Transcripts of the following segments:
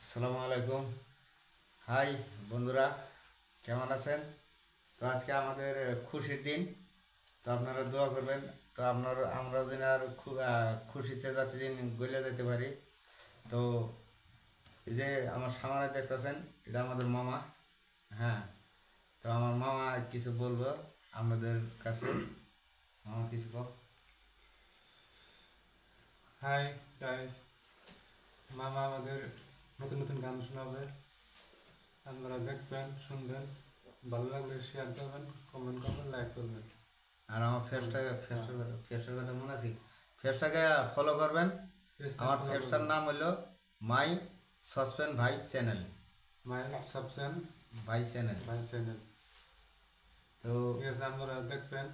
আসসালামু আলাইকুম। হাই বন্ধুরা, কেমন আছেন? তো আজকে আমাদের খুশির দিন। তো আপনারা দোয়া করবেন। তো আমরা যেন আর খুশিতে যাতে দিন গলে যেতে পারি। তো এই যে আমার সামনে দেখতেছেন, এটা আমাদের মামা। হ্যাঁ, তো আমার মামা কিছু বলবো আপনাদের কাছে। মামা কিছু কও। হাই গাইস, মামা আমাদের নতুন নতুন গান শোনাবে। আপনারা দেখবেন, শুনবেন, ভালো লাগলে শেয়ার করবেন, কমেন্ট করবেন, লাইক করবেন। আর আমার ফেসটার কথা মনে আছে? ফেসটাকে ফলো করবেন। আমার ফেসটার নাম হলো মাই সসপেন ভাইস চ্যানেল। মাইল সাবসেন ভাইস চ্যানেল। ভাই চ্যানেল। তো ঠিক আছে, আপনারা দেখবেন,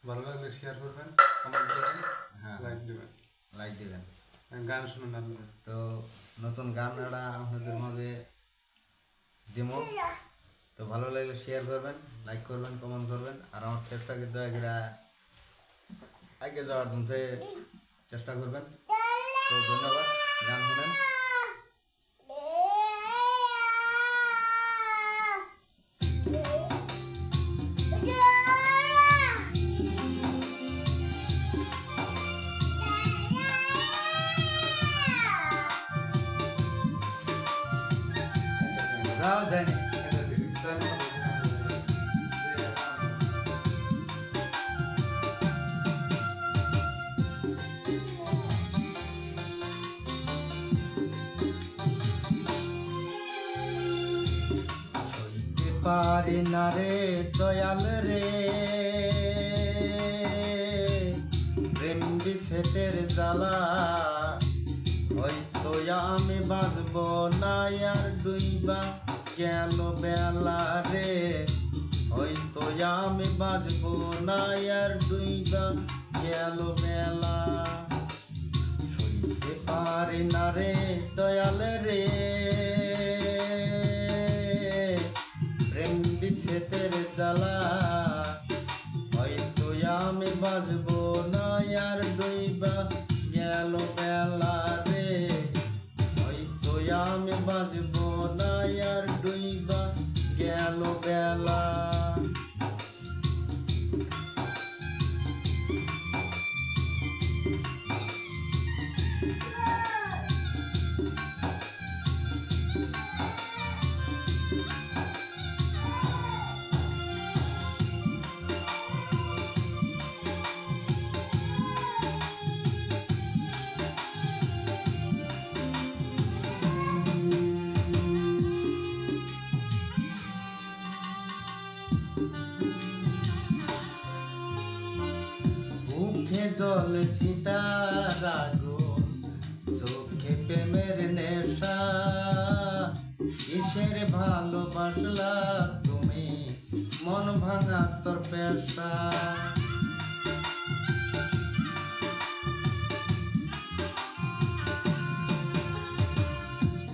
ভালো লাগলে শেয়ার করবেন, কমেন্ট করবেন, হ্যাঁ, লাইক দেবেন, লাইক দেবেন। গান শুনুন আপনারা। তো নতুন গান একটা আপনাদের মাঝে দিমো। তো ভালো লাগলে শেয়ার করবেন, লাইক করবেন, কমেন্ট করবেন। আর আমার ফেসটাকে দয়া করে আগে যাওয়ার মধ্যে চেষ্টা করবেন। তো ধন্যবাদ। গান শুনেন। যাও যায়নি। সইতে পারি না রে দয়াল রে, প্রেম বিষেতের জ্বালা। হয়তো আমি বাজব না আর ডুইবা গেল বেলা রে। হয়তো আমি বাজব না আর ডুইবা গেল বেলা। সইতে পারি না রে দয়াল রে, প্রেম বিষেতের জ্বালা। হয়তো আমি বাজব না আর ডুইবা গেল বেলা রে। হয়তো আমি বাজব না আর ডুইবা গেল বেলা। মুখে জল সীতার আগুন, চোখে প্রেমের নেশা। কিসের ভালোবাসলা তুমি, মন ভাঙা তোর পেশা।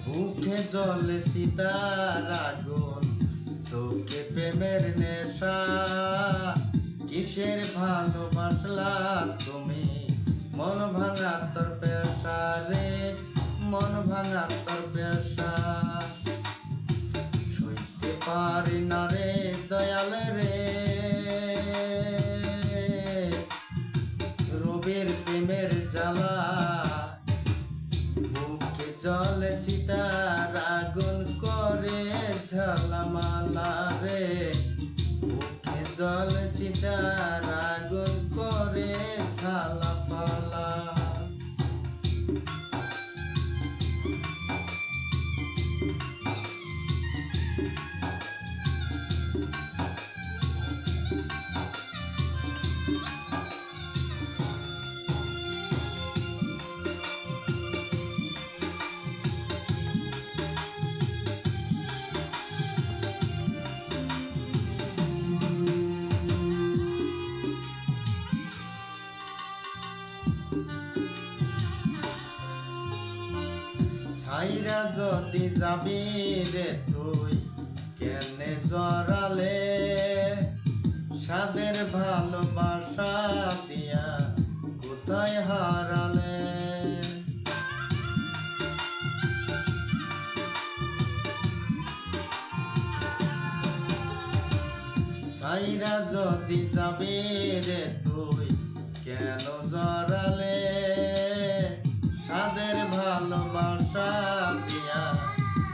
মুখে জল সীতার আগুন, চোখে প্রেমের নেশা। কিসের ভালোবাসলা তুমি, মন ভাঙা তোর পেশা রে, মন ভাঙা তোর পেশা। সইতে পারি না রে দয়াল রে, রবির প্রেমের জ্বালা। বুকে জলে সীতার আগুন করে ঝালামালা রে। বুকে জলে সীতার আগুন করে ঝালাপালা। সাইরা যদি যাবি রে তুই, কেনে জড়ালে সাদের ভালোবাসা দিয়া, কোথায় হারালে। ছাইরা যদি যাবে রে তুই কেন জড়ালে সাদের ভালোবাসা দিয়া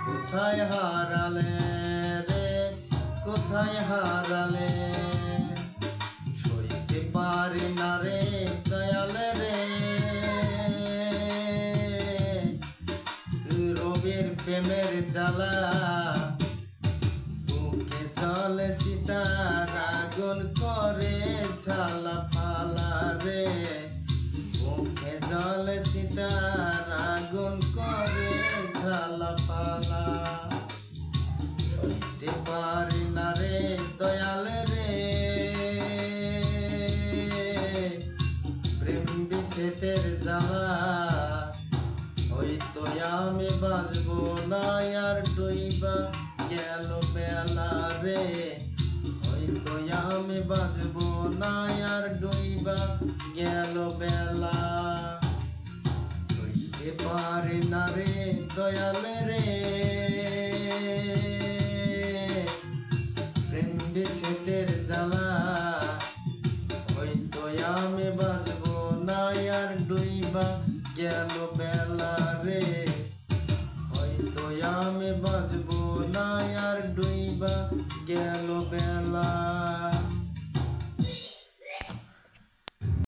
কোথায় হারালে রে কোথায় হারালে সইতে পারি না রে দয়াল রে রবির প্রেমের জ্বালা বুকে জলে সীতার আগুন করে ঝালা ফালা রে বুকে জলে সীতার আগুন করে ঝালা ফালা সইতে পারি না রে দয়াল রে প্রেম বিচ্ছেদের জ্বালা হয়তো আমি বাঁচবো না আর ডুইবা গেল বেলা রে হয়তো আমি বাঁচবো না আর ডুইবা গেল বেলা সইতে পারি না রে দয়াল রে